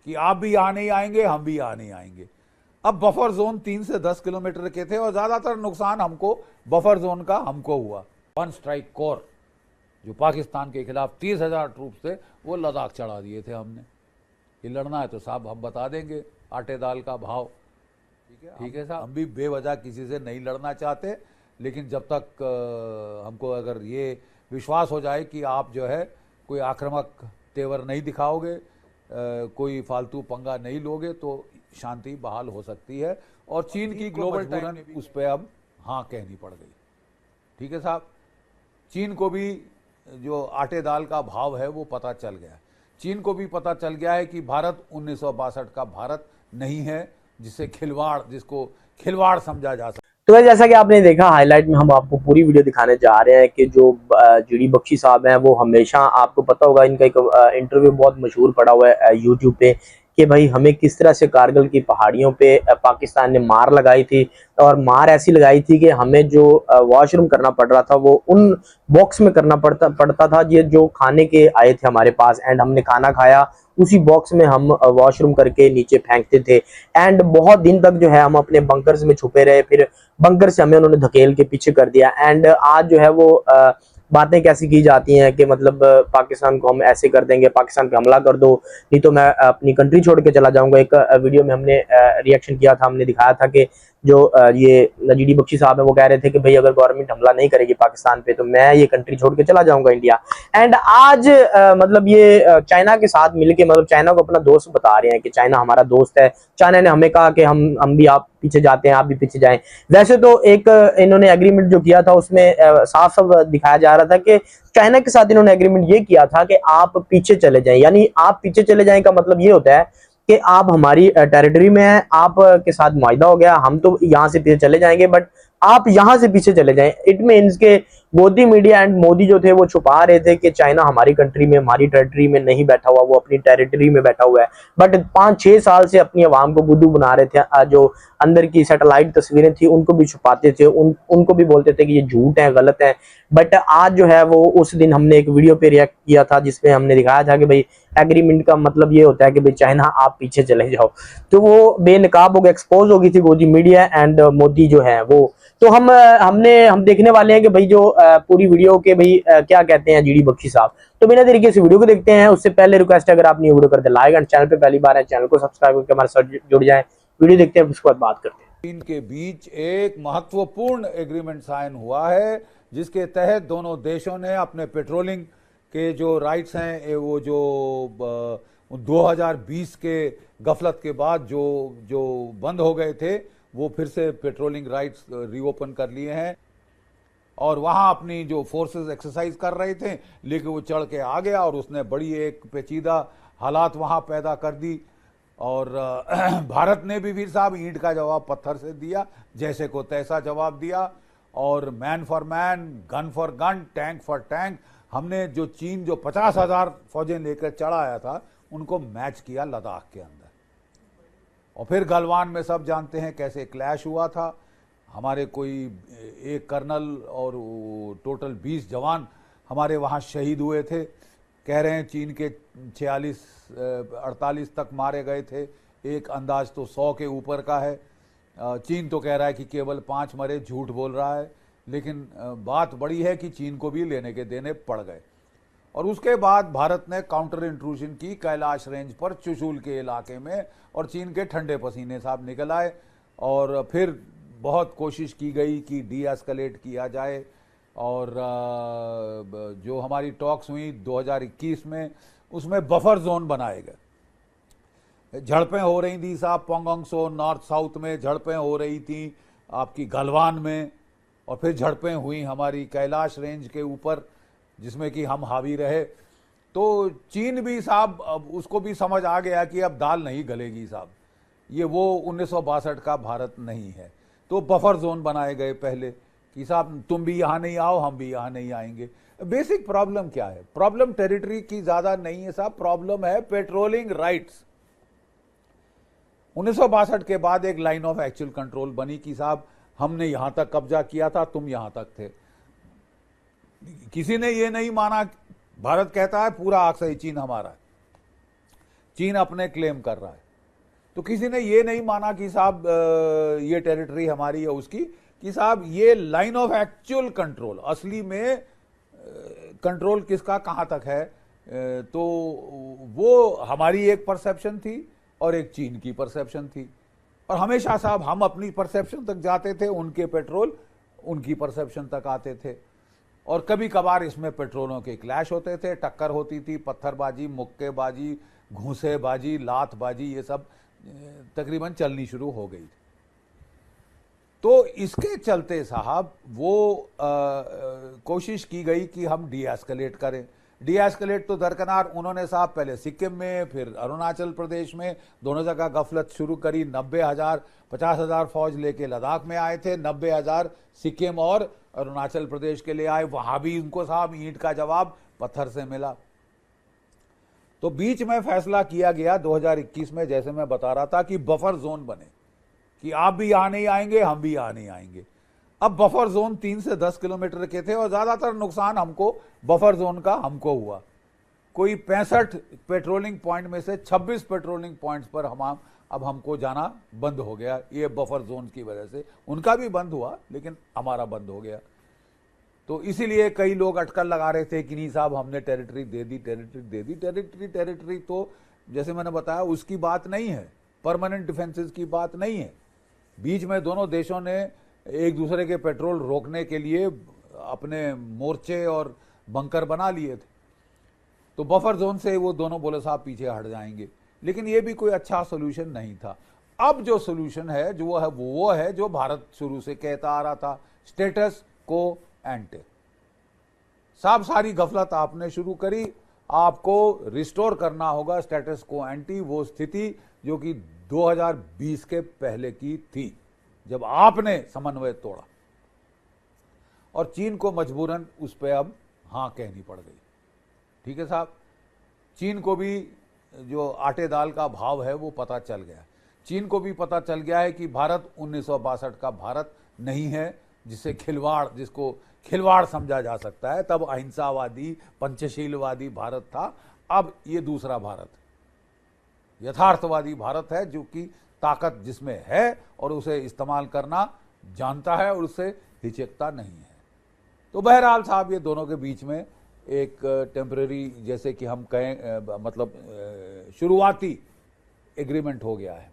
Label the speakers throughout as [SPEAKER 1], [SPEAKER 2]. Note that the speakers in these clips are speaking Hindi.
[SPEAKER 1] कि आप भी यहाँ नहीं आएंगे, हम भी यहाँ नहीं आएंगे। अब बफर जोन 3 से 10 किलोमीटर के थे और ज्यादातर नुकसान हमको बफर जोन का हमको हुआ। वन स्ट्राइक कोर जो पाकिस्तान के खिलाफ 30,000 ट्रूप थे वो लद्दाख चढ़ा दिए थे हमने कि लड़ना है तो साहब हम बता देंगे आटे दाल का भाव। ठीक है साहब, हम भी बेवजह किसी से नहीं लड़ना चाहते, लेकिन जब तक हमको अगर ये विश्वास हो जाए कि आप जो है कोई आक्रामक तेवर नहीं दिखाओगे, कोई फालतू पंगा नहीं लोगे, तो शांति बहाल हो सकती है। और चीन की ग्लोबल टाइम उस पर अब हाँ कहनी पड़ गई। ठीक है साहब, चीन को भी जो आटे दाल का भाव है वो पता चल गया। चीन को भी पता चल गया है कि भारत 1962 का भारत नहीं है जिसको खिलवाड़ समझा जा सकता।
[SPEAKER 2] तो जैसा कि आपने देखा हाईलाइट में हम आपको पूरी वीडियो दिखाने जा रहे हैं कि जो जीडी बख्शी साहब हैं वो हमेशा, आपको पता होगा इनका एक इंटरव्यू बहुत मशहूर पड़ा हुआ है यूट्यूब पे कि भाई हमें किस तरह से कारगिल की पहाड़ियों पे पाकिस्तान ने मार लगाई थी, और मार ऐसी लगाई थी कि हमें जो वॉशरूम करना पड़ रहा था वो उन बॉक्स में करना पड़ता था ये जो खाने के आए थे हमारे पास, एंड हमने खाना खाया उसी बॉक्स में हम वॉशरूम करके नीचे फेंकते थे। एंड बहुत दिन तक जो है हम अपने बंकर्स में छुपे रहे, फिर बंकर से हमें उन्होंने धकेल के पीछे कर दिया। एंड आज जो है वो बातें कैसी की जाती हैं कि मतलब पाकिस्तान को हम ऐसे कर देंगे, पाकिस्तान पे हमला कर दो नहीं तो मैं अपनी कंट्री छोड़ के चला जाऊंगा। एक वीडियो में हमने रिएक्शन किया था, हमने दिखाया था कि जो ये जीडी बख्शी साहब है वो कह रहे थे कि भाई अगर गवर्नमेंट हमला नहीं करेगी पाकिस्तान पे तो मैं ये कंट्री छोड़ के चला जाऊंगा इंडिया। एंड आज मतलब ये चाइना के साथ मिलके, मतलब चाइना को अपना दोस्त बता रहे हैं कि चाइना हमारा दोस्त है। चाइना ने हमें कहा कि हम भी आप पीछे जाते हैं, आप भी पीछे जाएं। वैसे तो एक इन्होंने एग्रीमेंट जो किया था उसमें साफ साफ दिखाया जा रहा था कि चाइना के साथ इन्होंने एग्रीमेंट ये किया था कि आप पीछे चले जाएं, यानी आप पीछे चले जाएं का मतलब ये होता है कि आप हमारी टेरिटरी में हैं, आप के साथ मुआहिदा हो गया, हम तो यहाँ से पीछे चले जाएंगे बट आप यहाँ से पीछे चले जाएं। इट मीन्स के गोदी मीडिया एंड मोदी जो थे वो छुपा रहे थे कि चाइना हमारी कंट्री में, हमारी टेरिटरी में नहीं बैठा हुआ, वो अपनी टेरिटरी में बैठा हुआ है। बट 5-6 साल से अपनी आवाम को बुद्धू बना रहे थे, जो अंदर की सैटेलाइट तस्वीरें थी उनको भी छुपाते थे, उनको भी बोलते थे कि ये झूठ है, गलत है। बट आज जो है वो, उस दिन हमने एक वीडियो पे रिएक्ट किया था जिसमें हमने दिखाया था कि भाई एग्रीमेंट का मतलब ये होता है कि भाई चाइना आप पीछे चले जाओ। तो वो बेनकाब हो गया, एक्सपोज हो गई थी गोदी मीडिया एंड मोदी जो है वो। तो हम देखने वाले हैं कि भाई जो पूरी वीडियो के भाई क्या कहते हैं जीडी बख्शी साहब। तो बिना देरी के इस वीडियो को देखते हैं। उससे पहले रिक्वेस्ट है, अगर आपने वीडियो कर दे लाइक एंड चैनल पे पहली बार है चैनल को सब्सक्राइब करके हमारे साथ जुड़ जाएं। वीडियो देखते हैं उसके बाद बात करते हैं।
[SPEAKER 1] इनके बीच एक महत्वपूर्ण एग्रीमेंट साइन हुआ है जिसके तहत दोनों देशों ने अपने पेट्रोलिंग के जो राइट्स हैं वो जो 2020 के गफलत के बाद जो बंद हो गए थे वो फिर से पेट्रोलिंग राइट्स रीओपन कर लिए हैं और वहां अपनी जो फोर्सेस एक्सरसाइज कर रहे थे, लेकिन वो चढ़ के आ गया और उसने बड़ी एक पेचीदा हालात वहां पैदा कर दी। और भारत ने भी वीर साहब ईंट का जवाब पत्थर से दिया, जैसे को तैसा जवाब दिया। और man for man, gun for gun, tank for tank, हमने जो चीन जो 50,000 फौजें लेकर चढ़ा आया था उनको मैच किया लद्दाख के अंदर। और फिर गलवान में सब जानते हैं कैसे क्लैश हुआ था। हमारे कोई एक कर्नल और टोटल 20 जवान हमारे वहाँ शहीद हुए थे। कह रहे हैं चीन के 46-48 तक मारे गए थे, एक अंदाज तो 100 के ऊपर का है। चीन तो कह रहा है कि केवल 5 मरे, झूठ बोल रहा है। लेकिन बात बड़ी है कि चीन को भी लेने के देने पड़ गए। और उसके बाद भारत ने काउंटर इंट्रूजन की कैलाश रेंज पर, चुशूल के इलाके में, और चीन के ठंडे पसीने साहब निकल आए। और फिर बहुत कोशिश की गई कि डी एस्केलेट किया जाए। और जो हमारी टॉक्स हुई 2021 में, उसमें बफर जोन बनाए गए। झड़पें हो रही थी साहब, पोंगोंग सो नॉर्थ साउथ में झड़पें हो रही थी, आपकी गलवान में, और फिर झड़पें हुई हमारी कैलाश रेंज के ऊपर जिसमें कि हम हावी रहे। तो चीन भी साहब अब उसको भी समझ आ गया कि अब दाल नहीं गलेगी साहब, ये वो 1962 का भारत नहीं है। तो बफर जोन बनाए गए पहले कि साहब तुम भी यहाँ नहीं आओ, हम भी यहाँ नहीं आएंगे। बेसिक प्रॉब्लम क्या है? प्रॉब्लम टेरिटरी की ज्यादा नहीं है साहब, प्रॉब्लम है पेट्रोलिंग राइट्स। 1962 के बाद एक लाइन ऑफ एक्चुअल कंट्रोल बनी कि साहब हमने यहां तक कब्जा किया था, तुम यहां तक थे। किसी ने ये नहीं माना। भारत कहता है पूरा आक्साई चीन हमारा है। चीन अपने क्लेम कर रहा है। तो किसी ने ये नहीं माना कि साहब ये टेरिटरी हमारी है उसकी, कि साहब ये लाइन ऑफ एक्चुअल कंट्रोल, असली में कंट्रोल किसका कहाँ तक है। तो वो हमारी एक परसेप्शन थी और एक चीन की परसेप्शन थी, और हमेशा साहब हम अपनी परसेप्शन तक जाते थे, उनके पेट्रोल उनकी परसेप्शन तक आते थे, और कभी कभार इसमें पेट्रोलों के क्लैश होते थे, टक्कर होती थी, पत्थरबाजी, मुक्केबाजी, घूंसेबाजी, लातबाजी, ये सब तकरीबन चलनी शुरू हो गई। तो इसके चलते साहब वो कोशिश की गई कि हम डी एस्केलेट करें। डी एस्केलेट तो दरकनार उन्होंने साहब पहले सिक्किम में, फिर अरुणाचल प्रदेश में, दोनों जगह गफलत शुरू करी। 90,000 50,000 फौज लेके लद्दाख में आए थे, 90,000 सिक्किम और अरुणाचल प्रदेश के लिए आए, वहां भी उनको साहब ईंट का जवाब पत्थर से मिला। तो बीच में फैसला किया गया 2021 में, जैसे मैं बता रहा था, कि बफर जोन बने, कि आप भी यहां नहीं आएंगे, हम भी यहां नहीं आएंगे। अब बफर जोन 3 से 10 किलोमीटर के थे, और ज्यादातर नुकसान हमको बफर जोन का हमको हुआ। कोई 65 पेट्रोलिंग पॉइंट में से 26 पेट्रोलिंग पॉइंट्स पर अब हमको जाना बंद हो गया, ये बफर जोन की वजह से। उनका भी बंद हुआ, लेकिन हमारा बंद हो गया। तो इसीलिए कई लोग अटकल लगा रहे थे कि नहीं साहब हमने टेरिटरी दे दी, टेरिटरी दे दी। टेरिटरी तो जैसे मैंने बताया उसकी बात नहीं है, परमानेंट डिफेंसेस की बात नहीं है। बीच में दोनों देशों ने एक दूसरे के पेट्रोल रोकने के लिए अपने मोर्चे और बंकर बना लिए थे। तो बफर जोन से वो दोनों बोले साहब पीछे हट जाएंगे, लेकिन ये भी कोई अच्छा सोल्यूशन नहीं था। अब जो सोल्यूशन है वो है जो भारत शुरू से कहता आ रहा था, स्टेटस को एंटे। साहब सारी गफलत आपने शुरू करी, आपको रिस्टोर करना होगा स्टेटस को एंटी, वो स्थिति जो कि 2020 के पहले की थी, जब आपने समन्वय तोड़ा, और चीन को मजबूरन उस पर अब हाँ कहनी पड़ गई। ठीक है साहब, चीन को भी जो आटे दाल का भाव है वो पता चल गया। चीन को भी पता चल गया है कि भारत 1962 का भारत नहीं है, जिसको खिलवाड़ समझा जा सकता है। तब अहिंसावादी, पंचशीलवादी भारत था, अब ये दूसरा भारत, यथार्थवादी भारत है, जो कि ताकत जिसमें है और उसे इस्तेमाल करना जानता है और उससे हिचकता नहीं है। तो बहरहाल साहब ये दोनों के बीच में एक टेम्परेरी, जैसे कि हम कहें, मतलब शुरुआती एग्रीमेंट हो गया है।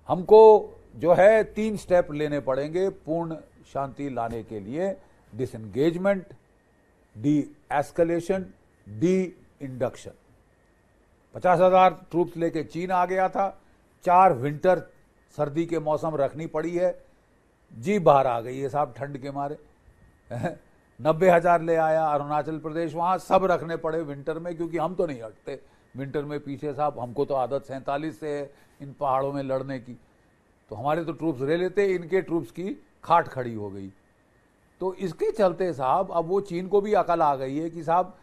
[SPEAKER 1] हमको जो है 3 स्टेप लेने पड़ेंगे पूर्ण शांति लाने के लिए: disengagement, D escalation, D induction. 50,000 troops लेके चीन आ गया था, 4 विंटर सर्दी के मौसम रखनी पड़ी है, जी बाहर आ गई है साहब ठंड के मारे। 90,000 ले आया अरुणाचल प्रदेश, वहाँ सब रखने पड़े विंटर में, क्योंकि हम तो नहीं हटते विंटर में पीछे साहब। हमको तो आदत 47 से है इन पहाड़ों में लड़ने की, तो हमारे तो ट्रूप्स ले लेते, इनके ट्रूप्स की खाट खड़ी हो गई। तो इसके चलते साहब अब वो चीन को भी अकल आ गई है कि साहब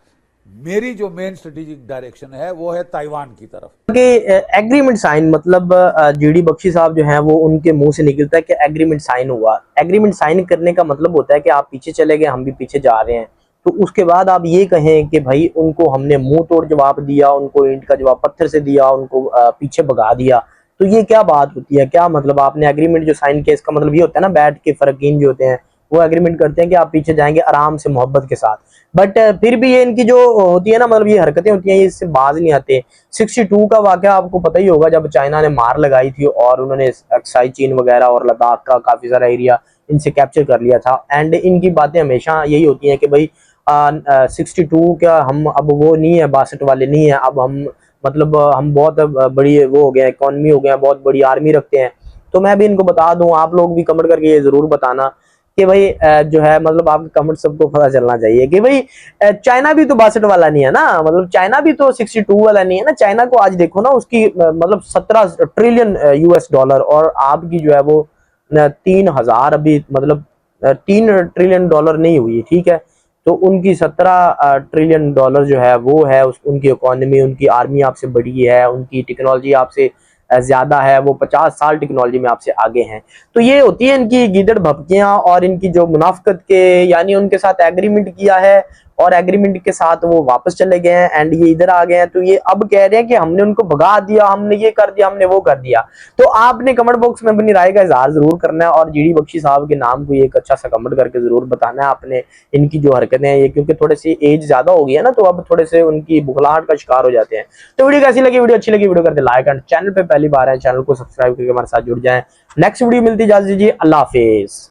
[SPEAKER 1] मेरी जो मेन स्ट्रेटेजिक डायरेक्शन है वो है ताइवान की तरफ।
[SPEAKER 2] एग्रीमेंट साइन, मतलब जीडी बख्शी साहब जो हैं वो उनके मुंह से निकलता है कि एग्रीमेंट साइन हुआ। एग्रीमेंट साइन करने का मतलब होता है कि आप पीछे चले गए, हम भी पीछे जा रहे हैं। तो उसके बाद आप ये कहें कि भाई उनको हमने मुंह तोड़ जवाब दिया, उनको ईंट का जवाब पत्थर से दिया, उनको पीछे भगा दिया, तो ये क्या बात होती है? क्या मतलब आपने एग्रीमेंट जो साइन किया, इसका मतलब ये होता है ना, बैठ के फरकीन जो होते हैं वो एग्रीमेंट करते हैं कि आप पीछे जाएंगे आराम से, मोहब्बत के साथ। बट फिर भी ये इनकी जो होती है ना, मतलब ये हरकतें होती हैं, ये इससे बाज नहीं आते। 62 का वाकया आपको पता ही होगा, जब चाइना ने मार लगाई थी और उन्होंने अक्साई चीन वगैरह और लद्दाख का काफी सारा एरिया इनसे कैप्चर कर लिया था। एंड इनकी बातें हमेशा यही होती हैं कि भाई 62 का हम अब वो नहीं है, 62 वाले नहीं है, अब हम मतलब हम बहुत बड़ी वो हो गया, इकोनॉमी हो गया, बहुत बड़ी आर्मी रखते हैं। तो मैं भी इनको बता दूं, आप लोग भी कमेंट करके ये जरूर बताना कि भाई जो है, मतलब आपके कमेंट सबको पता चलना चाहिए कि भाई चाइना भी तो 62 वाला नहीं है ना, मतलब चाइना भी तो 62 वाला नहीं है ना। चाइना को आज देखो ना, उसकी मतलब 17 ट्रिलियन US डॉलर, और आपकी जो है वो 3,000 अभी, मतलब 3 ट्रिलियन डॉलर नहीं हुई, ठीक है। तो उनकी 17 ट्रिलियन डॉलर जो है वो है उनकी इकोनॉमी, उनकी आर्मी आपसे बड़ी है, उनकी टेक्नोलॉजी आपसे ज्यादा है, वो 50 साल टेक्नोलॉजी में आपसे आगे हैं। तो ये होती है इनकी गीदड़ भपकियां और इनकी जो मुनाफकत के, यानी उनके साथ एग्रीमेंट किया है और एग्रीमेंट के साथ वो वापस चले गए हैं एंड ये इधर आ गए हैं। तो ये अब कह रहे हैं कि हमने उनको भगा दिया, हमने ये कर दिया, हमने वो कर दिया। तो आपने कमेंट बॉक्स में अपनी राय का इजहार जरूर करना है और जीडी बख्शी साहब के नाम को एक अच्छा सा कमेंट करके जरूर बताना है आपने। इनकी जो हरकतें हैं ये, क्योंकि थोड़े सी एज ज्यादा हो गई है ना, तो अब थोड़े से उनकी बुखलाहट का शिकार हो जाते हैं। तो वीडियो कैसी लगी? वीडियो अच्छी लगी वीडियो कर दे लाइक एंड चैनल पे पहली बार है चैनल को सब्सक्राइब करके हमारे साथ जुड़ जाएं। नेक्स्ट वीडियो मिलती है, इजाजत दीजिए, अल्लाह हाफिज।